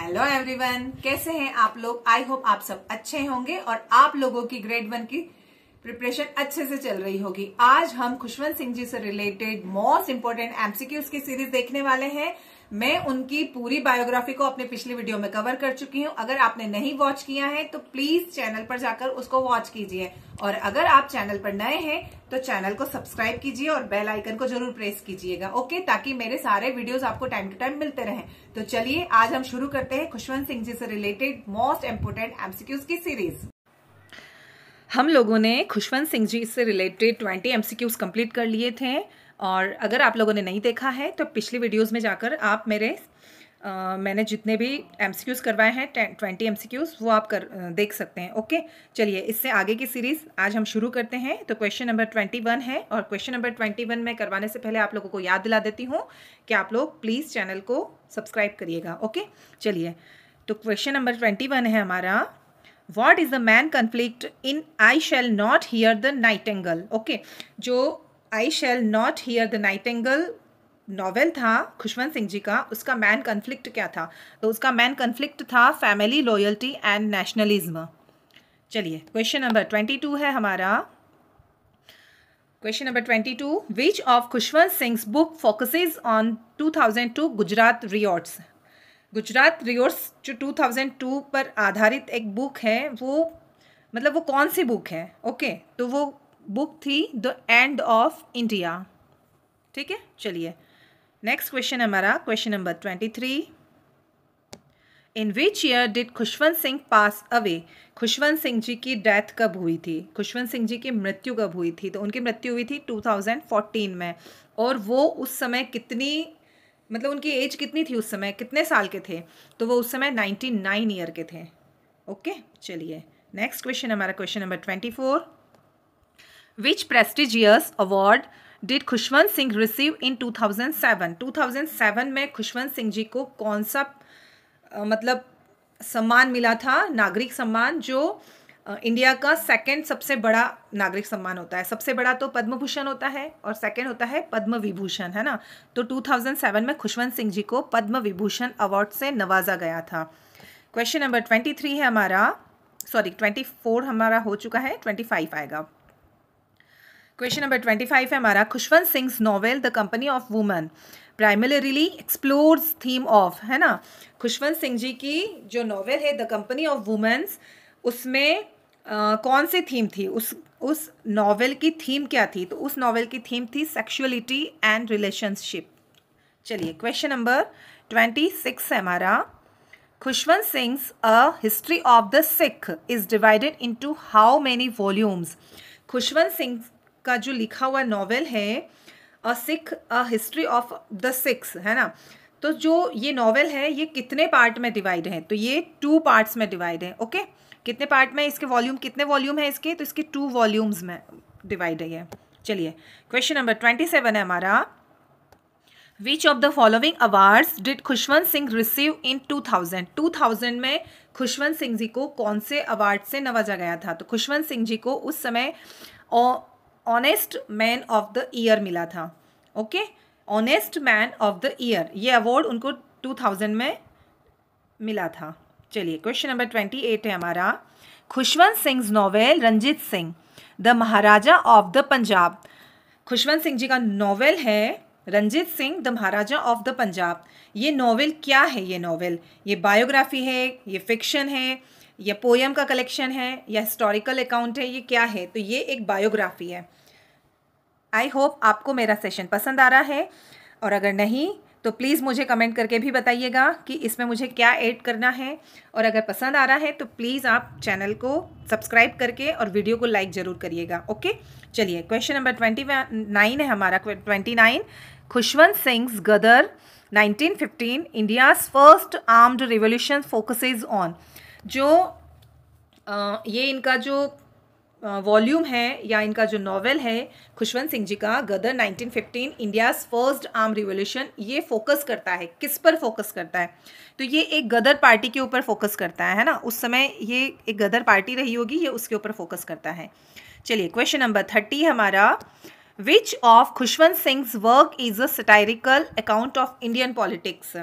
Hello everyone, कैसे हैं आप लोग। आई होप आप सब अच्छे होंगे और आप लोगों की ग्रेड 1 की प्रिपरेशन अच्छे से चल रही होगी। आज हम खुशवंत सिंह जी से रिलेटेड मोस्ट इंपोर्टेंट एमसीक्यूज की सीरीज देखने वाले हैं। मैं उनकी पूरी बायोग्राफी को अपने पिछली वीडियो में कवर कर चुकी हूं। अगर आपने नहीं वॉच किया है तो प्लीज चैनल पर जाकर उसको वॉच कीजिए, और अगर आप चैनल पर नए हैं तो चैनल को सब्सक्राइब कीजिए और बेल आइकन को जरूर प्रेस कीजिएगा, ओके, ताकि मेरे सारे वीडियोस आपको टाइम टू टाइम मिलते रहें। तो चलिए आज हम शुरू करते हैं खुशवंत सिंह जी से रिलेटेड मोस्ट इंपोर्टेंट एमसीक्यूज की सीरीज। हम लोगों ने खुशवंत सिंह जी से रिलेटेड 20 एमसीक्यूज कंप्लीट कर लिए थे, और अगर आप लोगों ने नहीं देखा है तो पिछली वीडियोस में जाकर आप मैंने जितने भी एमसीक्यूज करवाए हैं 20 एमसीक्यूज वो आप देख सकते हैं, ओके। चलिए इससे आगे की सीरीज आज हम शुरू करते हैं। तो क्वेश्चन नंबर 21 है, और क्वेश्चन नंबर 21 में करवाने से पहले आप लोगों को याद दिला देती हूँ कि आप लोग प्लीज़ चैनल को सब्सक्राइब करिएगा, ओके। चलिए तो क्वेश्चन नंबर 21 है हमारा, What is the man conflict in I shall not hear the nightingale? Okay, जो I shall not hear the nightingale novel था खुशवंत सिंह जी का, उसका मैन कन्फ्लिक्ट क्या था? तो उसका मैन कन्फ्लिक्ट था फैमिली लॉयल्टी एंड नेशनलिज्म। चलिए क्वेश्चन नंबर 22 है हमारा। Question number 22, which of Khushwant Singh book focuses on 2002 Gujarat riots? Gujarat riots जो 2002 पर आधारित एक बुक है, वो कौन सी बुक है? ओके, तो वो बुक थी द एंड ऑफ इंडिया, ठीक है। चलिए नेक्स्ट क्वेश्चन हमारा, question number 23, in which year did Khushwant Singh pass away? Khushwant Singh ji की डेथ कब हुई थी? खुशवंत सिंह जी की मृत्यु कब हुई थी? तो उनकी मृत्यु हुई थी 2014 में, और वो उस समय उनकी एज कितनी थी उस समय, कितने साल के थे? तो वो उस समय 99 ईयर के थे, ओके। चलिए नेक्स्ट क्वेश्चन हमारा, question number 24, which prestigious award did Khushwant Singh receive in 2007? 2007 में खुशवंत सिंह जी को कौन सा सम्मान मिला था? नागरिक सम्मान, जो इंडिया का सेकंड सबसे बड़ा नागरिक सम्मान होता है। सबसे बड़ा तो पद्म भूषण होता है और सेकंड होता है पद्म विभूषण, है ना। तो 2007 में खुशवंत सिंह जी को पद्म विभूषण अवार्ड से नवाजा गया था। क्वेश्चन नंबर 23 है हमारा, 24 हमारा हो चुका है, 25 आएगा। क्वेश्चन नंबर 25 है हमारा, Khushwant Singh novel the company of women primarily explores theme of, है ना। खुशवंत सिंह जी की जो नॉवेल है द कंपनी ऑफ वुमेन्स, उसमें कौन सी थीम थी? उस नॉवेल की थीम क्या थी? तो उस नॉवेल की थीम थी सेक्सुअलिटी एंड रिलेशनशिप। चलिए क्वेश्चन नंबर 26 है हमारा, Khushwant Singh a history of the Sikh is divided into how many volumes? Khushwant Singh का जो लिखा हुआ नॉवेल है a history of the Sikhs, है ना। तो जो ये नॉवेल है ये कितने पार्ट में डिवाइड है? तो ये 2 पार्ट्स में डिवाइड है, ओके। कितने पार्ट में? इसके वॉल्यूम, कितने वॉल्यूम है इसके? तो इसके 2 वॉल्यूम्स में डिवाइड है। चलिए क्वेश्चन नंबर 27 है हमारा, which of the following awards did Khushwant Singh receive in 2000? 2000 में खुशवंत सिंह जी को कौन से अवार्ड से नवाजा गया था? तो खुशवंत सिंह जी को उस समय honest man of the year मिला था, okay. Honest man of the year, ये अवार्ड उनको 2000 में मिला था। चलिए क्वेश्चन नंबर 28 है हमारा, Khushwant Singh novel Ranjit Singh the Maharaja of the Punjab. Khushwant Singh ji का नॉवेल है Ranjit Singh the Maharaja of the Punjab. ये नॉवेल क्या है? ये नॉवेल, ये बायोग्राफी है, ये फिक्शन है, या पोयम का कलेक्शन है, या हिस्टोरिकल अकाउंट है, ये क्या है? तो ये एक बायोग्राफी है। आई होप आपको मेरा सेशन पसंद आ रहा है, और अगर नहीं तो प्लीज़ मुझे कमेंट करके भी बताइएगा कि इसमें मुझे क्या ऐड करना है, और अगर पसंद आ रहा है तो प्लीज़ आप चैनल को सब्सक्राइब करके और वीडियो को लाइक ज़रूर करिएगा, ओके। चलिए क्वेश्चन नंबर 29 है हमारा, 29, खुशवंत सिंह गदर 1915 India's first armed revolution focuses on. जो ये इनका जो वॉल्यूम है या इनका जो नॉवेल है खुशवंत सिंह जी का गदर 1915 इंडियाज़ फर्स्ट आर्म रिवोल्यूशन, ये फोकस करता है, किस पर फोकस करता है? तो ये एक गदर पार्टी के ऊपर फोकस करता है ना। उस समय ये एक गदर पार्टी रही होगी, ये उसके ऊपर फोकस करता है। चलिए क्वेश्चन नंबर 30 हमारा, विच of Khushwant Singh work is a satirical account of Indian politics?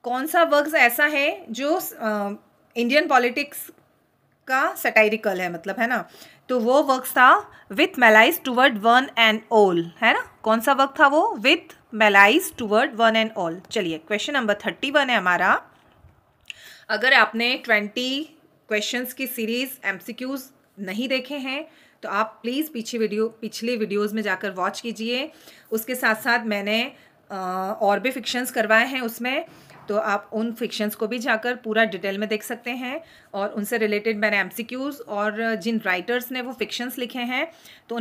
कौन सा वर्क ऐसा है जो इंडियन पॉलिटिक्स का सटाइरिकल है, मतलब, है ना। तो वो वर्क था with malice toward one and all, है ना। कौन सा वर्क था वो? With malice toward one and all. चलिए, क्वेश्चन नंबर 31 है हमारा। अगर आपने 20 क्वेश्चंस की सीरीज एमसीक्यूज नहीं देखे हैं तो आप प्लीज़ पिछले वीडियोस में जाकर वॉच कीजिए। उसके साथ साथ मैंने और भी फिक्शंस करवाए हैं उसमें, तो आप उन फिक्शंस को भी जाकर पूरा डिटेल में देख सकते हैं। और उनसे रिलेटेड मैंने एमसीक्यूज और जिन राइटर्स ने वो फिक्शंस लिखे हैं तो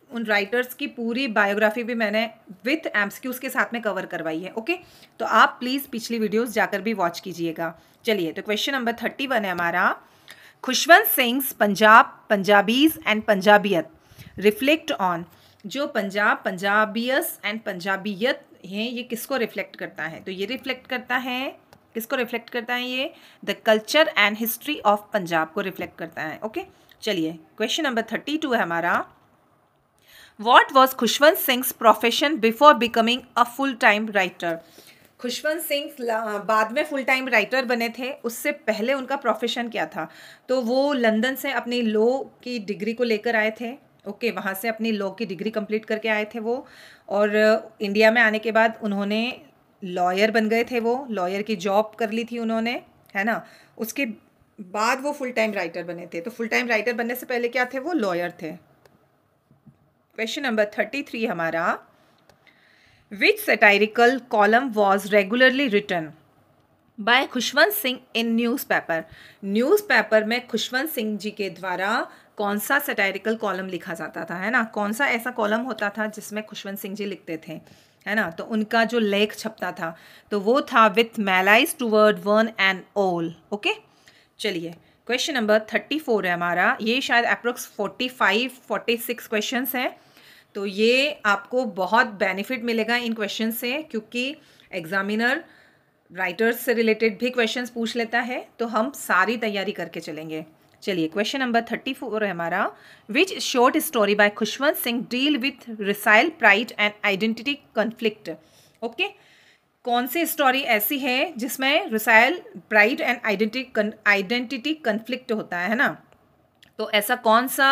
उन राइटर्स की पूरी बायोग्राफी भी मैंने विथ एमसीक्यूज के साथ में कवर करवाई है। ओके, तो आप प्लीज़ पिछली वीडियोस जाकर भी वॉच कीजिएगा। चलिए, तो क्वेश्चन नंबर 31 है हमारा। Khushwant sings Punjab, Punjabis and पंजाबियत reflect on. जो पंजाब, पंजाबियस एंड पंजाबियत हैं, ये किसको रिफ्लेक्ट करता है? तो ये रिफ्लेक्ट करता है, किसको रिफ्लेक्ट करता है? ये the culture and history of Punjab को रिफ्लेक्ट करता है। ओके, चलिए, क्वेश्चन नंबर 32 है हमारा। What was Khushwant sings profession before becoming a full time writer? Khushwant Singh बाद में फुल टाइम राइटर बने थे, उससे पहले उनका प्रोफेशन क्या था? तो वो लंदन से अपनी लॉ की डिग्री को लेकर आए थे। ओके, वहाँ से अपनी लॉ की डिग्री कंप्लीट करके आए थे वो, और इंडिया में आने के बाद उन्होंने लॉयर बन गए थे। वो लॉयर की जॉब कर ली थी उन्होंने, है ना। उसके बाद वो फुल टाइम राइटर बने थे। तो फुल टाइम राइटर बनने से पहले क्या थे? वो लॉयर थे। क्वेश्चन नंबर 33 हमारा। Which satirical column was regularly written by Khushwant Singh in newspaper? Newspaper में खुशवंत सिंह जी के द्वारा कौन सा सटाइरिकल कॉलम लिखा जाता था, है ना। कौन सा ऐसा कॉलम होता था जिसमें खुशवंत सिंह जी लिखते थे, है ना। तो उनका जो लेख छपता था तो वो था with malice toward one and all. Okay, चलिए, क्वेश्चन नंबर 34 है हमारा। ये शायद अप्रोक्स 45-46 क्वेश्चंस हैं। तो ये आपको बहुत बेनिफिट मिलेगा इन क्वेश्चन से, क्योंकि एग्जामिनर राइटर्स से रिलेटेड भी क्वेश्चंस पूछ लेता है, तो हम सारी तैयारी करके चलेंगे। चलिए, क्वेश्चन नंबर 34 है हमारा। Which short story by Khushwant Singh deal with racial pride and identity conflict? Okay, कौन सी स्टोरी ऐसी है जिसमें racial pride and identity conflict होता है ना। तो ऐसा कौन सा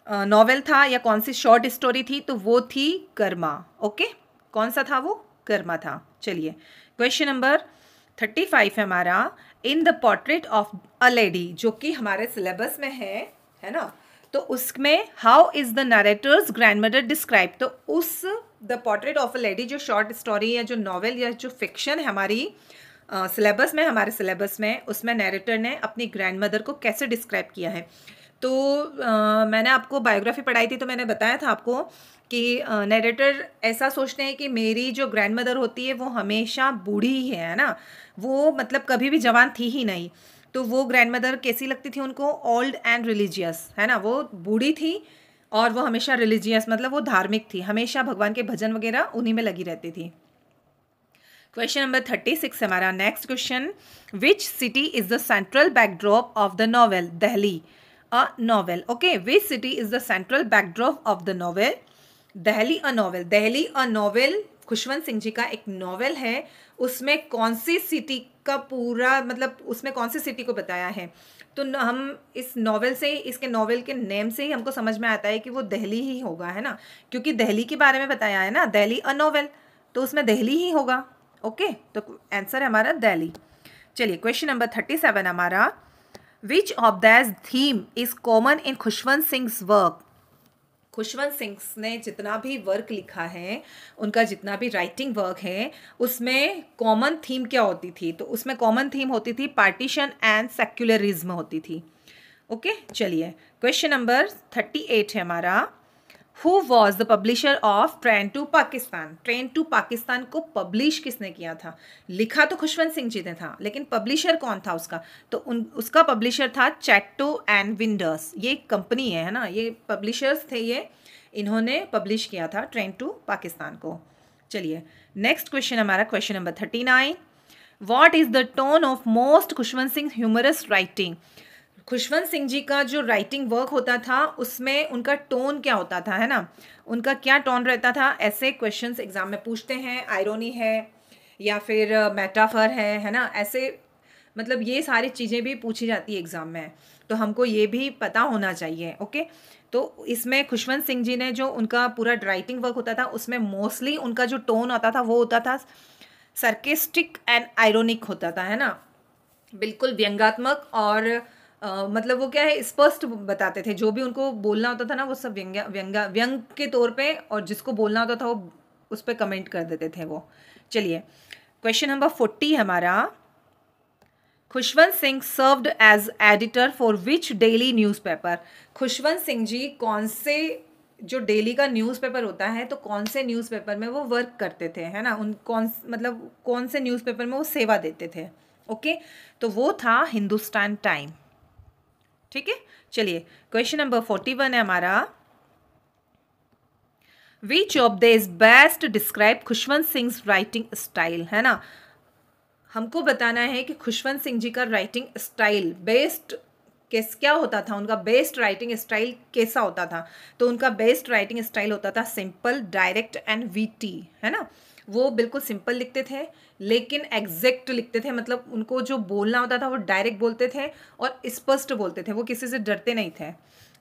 नॉवेल था या कौन सी शॉर्ट स्टोरी थी? तो वो थी कर्मा। ओके, कौन सा था वो? कर्मा था। चलिए, क्वेश्चन नंबर 35 है हमारा। In the portrait of a lady, जो कि हमारे सिलेबस में है ना। तो उसमें how is the narrator's grandmother describe? तो उस the portrait of a lady जो शॉर्ट स्टोरी या जो नॉवेल या जो फिक्शन है हमारी हमारे सिलेबस में, उसमें नरेटर ने अपनी ग्रैंडमदर को कैसे डिस्क्राइब किया है? तो मैंने आपको बायोग्राफी पढ़ाई थी, तो मैंने बताया था आपको कि नरेटर ऐसा सोचते हैं कि मेरी जो ग्रैंडमदर होती है वो हमेशा बूढ़ी ही है ना। वो मतलब कभी भी जवान थी ही नहीं। तो वो ग्रैंडमदर कैसी लगती थी उनको? ओल्ड एंड रिलीजियस, है ना। वो बूढ़ी थी और वो हमेशा रिलीजियस, मतलब वो धार्मिक थी, हमेशा भगवान के भजन वगैरह उन्हीं में लगी रहती थी। क्वेश्चन नंबर 36 हमारा next question. Which city is the central backdrop of the novel Delhi a novel? Okay, which city is the central backdrop of the novel Delhi a novel? Delhi a novel Khushwant Singh ji का एक नॉवेल है। उसमें कौन सी सिटी का पूरा, मतलब उसमें कौन सी सिटी को बताया है? तो हम इस नॉवेल से, इसके नॉवेल के नेम से ही हमको समझ में आता है कि वो दिल्ली ही होगा, है ना, क्योंकि दिल्ली के बारे में बताया है ना, दिल्ली अ नॉवेल, तो उसमें दिल्ली ही होगा। ओके, तो आंसर है हमारा दिल्ली। चलिए, क्वेश्चन नंबर 37 हमारा। Which of that theme is common in Khushwant sings work? Khushwant Singh ने जितना भी वर्क लिखा है, उनका जितना भी राइटिंग वर्क है, उसमें कॉमन थीम क्या होती थी? तो उसमें कॉमन थीम होती थी पार्टीशन एंड सेक्युलरिज्म होती थी। ओके, चलिए, क्वेश्चन नंबर 38 है हमारा। Who was the publisher of train to Pakistan? Train to Pakistan को पब्लिश किसने किया था? लिखा तो खुशवंत सिंह जी ने था, लेकिन पब्लिशर कौन था उसका? तो उसका पब्लिशर था चैटो एंड विंडर्स। ये एक कंपनी है ना, ये पब्लिशर्स थे, ये इन्होंने पब्लिश किया था ट्रेन टू पाकिस्तान को। चलिए, नेक्स्ट क्वेश्चन हमारा question number 39। What is the tone of most Khushwant Singh humorous writing? Khushwant Singh ji का जो राइटिंग वर्क होता था उसमें उनका टोन क्या होता था, है ना, उनका क्या टोन रहता था? ऐसे क्वेश्चंस एग्जाम में पूछते हैं। आयरोनी है, या फिर मेटाफर है ना, ऐसे मतलब ये सारी चीज़ें भी पूछी जाती है एग्ज़ाम में, तो हमको ये भी पता होना चाहिए। ओके, तो इसमें खुशवंत सिंह जी ने जो उनका पूरा राइटिंग वर्क होता था उसमें मोस्टली उनका जो टोन होता था वो होता था सरकेस्टिक एंड आयरोनिक होता था, है ना, बिल्कुल व्यंग्यात्मक। और मतलब वो क्या है, स्पष्ट बताते थे, जो भी उनको बोलना होता था ना वो सब व्यंग के तौर पे, और जिसको बोलना होता था वो उस पर कमेंट कर देते थे वो। चलिए, क्वेश्चन नंबर 40 हमारा, Khushwant Singh served as editor for which daily newspaper. Khushwant Singh ji कौन से, जो डेली का न्यूज़पेपर होता है तो कौन से न्यूज़पेपर में वो वर्क करते थे, है ना, उन कौन से न्यूज़पेपर में वो सेवा देते थे। ओके, तो वो था हिंदुस्तान टाइम। ठीक है, चलिए क्वेश्चन नंबर 41 है हमारा, which of this best describe Khushwant Singh writing style, है ना, हमको बताना है कि खुशवंत सिंह जी का राइटिंग स्टाइल बेस्ट क्या होता था, उनका बेस्ट राइटिंग स्टाइल कैसा होता था। तो उनका बेस्ट राइटिंग स्टाइल होता था सिंपल, डायरेक्ट एंड वीटी, है ना, वो बिल्कुल सिंपल लिखते थे लेकिन एग्जैक्ट लिखते थे, मतलब उनको जो बोलना होता था वो डायरेक्ट बोलते थे और स्पष्ट बोलते थे, वो किसी से डरते नहीं थे।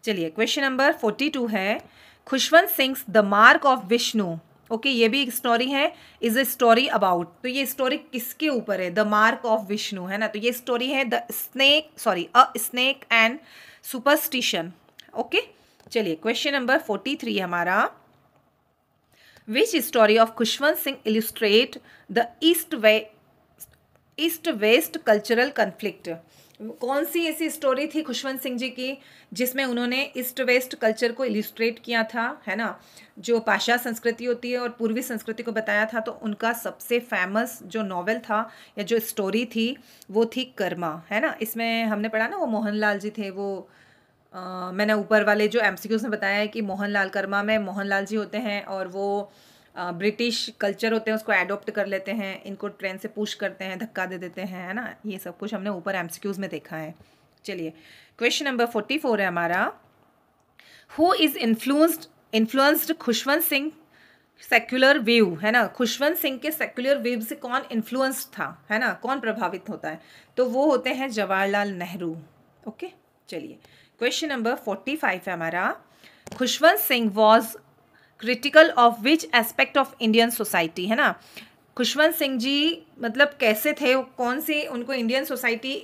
चलिए क्वेश्चन नंबर 42 है, Khushwant Singh the mark of Vishnu. Okay, ये भी एक स्टोरी है, इज अ स्टोरी अबाउट, तो ये स्टोरी किसके ऊपर है, द मार्क ऑफ विष्णु, है ना, तो ये स्टोरी है the snake, sorry a snake and superstition. Okay, चलिए क्वेश्चन नंबर 43 हमारा, which story of Khushwant Singh illustrate the east west cultural conflict. कौन सी ऐसी स्टोरी थी खुशवंत सिंह जी की जिसमें उन्होंने ईस्ट वेस्ट कल्चर को इलिस्ट्रेट किया था, है ना, जो पाश्चात्य संस्कृति होती है और पूर्वी संस्कृति को बताया था। तो उनका सबसे फेमस जो नॉवेल था या जो स्टोरी थी वो थी कर्मा, है ना, इसमें हमने पढ़ा ना वो मोहनलाल जी थे, वो मैंने ऊपर वाले जो एमसीक्यूज में बताया है कि मोहनलाल कर्मा में मोहनलाल जी होते हैं और वो ब्रिटिश कल्चर होते हैं उसको एडॉप्ट कर लेते हैं, इनको ट्रेन से पुश करते हैं, धक्का दे देते हैं, है ना, ये सब कुछ हमने ऊपर एमसीक्यूज में देखा है। चलिए क्वेश्चन नंबर 44 है हमारा, who is influenced Khushwant Singh secular view, है ना, खुशवंत सिंह के सेक्युलर व्यू से कौन इन्फ्लुएंस्ड था, है ना, कौन प्रभावित होता है, तो वो होते हैं जवाहरलाल नेहरू। ओके, चलिए क्वेश्चन नंबर 45 है हमारा, Khushwant Singh was critical of which aspect of Indian society, है ना, खुशवंत सिंह जी मतलब कैसे थे, कौन सी उनको इंडियन सोसाइटी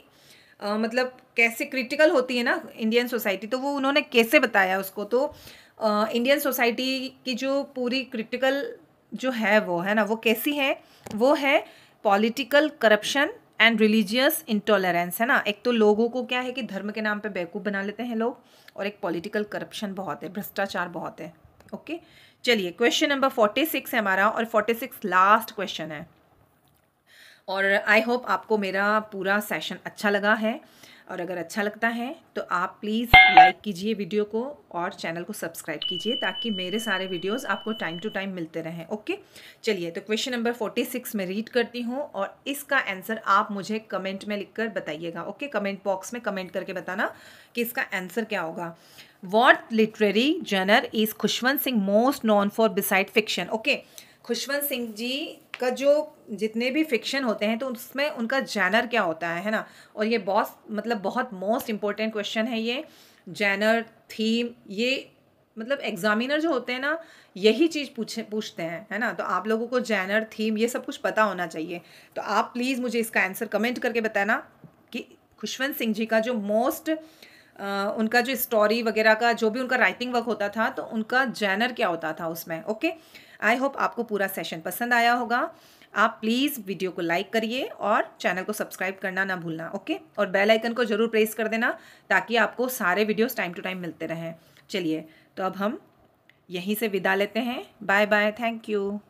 मतलब कैसे क्रिटिकल होती है ना इंडियन सोसाइटी, तो वो उन्होंने कैसे बताया उसको। तो इंडियन सोसाइटी की जो पूरी क्रिटिकल जो है वो, है ना, वो कैसी है, वो है political corruption and religious intolerance, है ना, एक तो लोगों को क्या है कि धर्म के नाम पे बेवकूफ़ बना लेते हैं लोग, और एक पॉलिटिकल करप्शन बहुत है, भ्रष्टाचार बहुत है। ओके, चलिए क्वेश्चन नंबर 46 है हमारा, और 46 लास्ट क्वेश्चन है, और आई होप आपको मेरा पूरा सेशन अच्छा लगा है, और अगर अच्छा लगता है तो आप प्लीज़ लाइक कीजिए वीडियो को और चैनल को सब्सक्राइब कीजिए ताकि मेरे सारे वीडियोस आपको टाइम टू टाइम मिलते रहें। ओके, चलिए तो क्वेश्चन नंबर 46 में रीड करती हूँ और इसका आंसर आप मुझे कमेंट में लिखकर बताइएगा। ओके, कमेंट बॉक्स में कमेंट करके बताना कि इसका आंसर क्या होगा। What literary genre is Khushwant Singh most known for beside fiction. Okay, Khushwant Singh ji का जो जितने भी फिक्शन होते हैं तो उसमें उनका जैनर क्या होता है ना, और ये बहुत मोस्ट इम्पोर्टेंट क्वेश्चन है ये, जैनर थीम, ये मतलब एग्जामिनर जो होते हैं ना यही चीज़ पूछते हैं, है ना, तो आप लोगों को जैनर थीम ये सब कुछ पता होना चाहिए। तो आप प्लीज़ मुझे इसका आंसर कमेंट करके बताना कि खुशवंत सिंह जी का जो मोस्ट उनका जो स्टोरी वगैरह का जो भी उनका राइटिंग वर्क होता था तो उनका जैनर क्या होता था उसमें। ओके, आई होप आपको पूरा सेशन पसंद आया होगा। आप प्लीज़ वीडियो को लाइक करिए और चैनल को सब्सक्राइब करना ना भूलना। ओके, और बेल आइकन को ज़रूर प्रेस कर देना ताकि आपको सारे वीडियोस टाइम टू टाइम मिलते रहें। चलिए तो अब हम यहीं से विदा लेते हैं। Bye bye, thank you.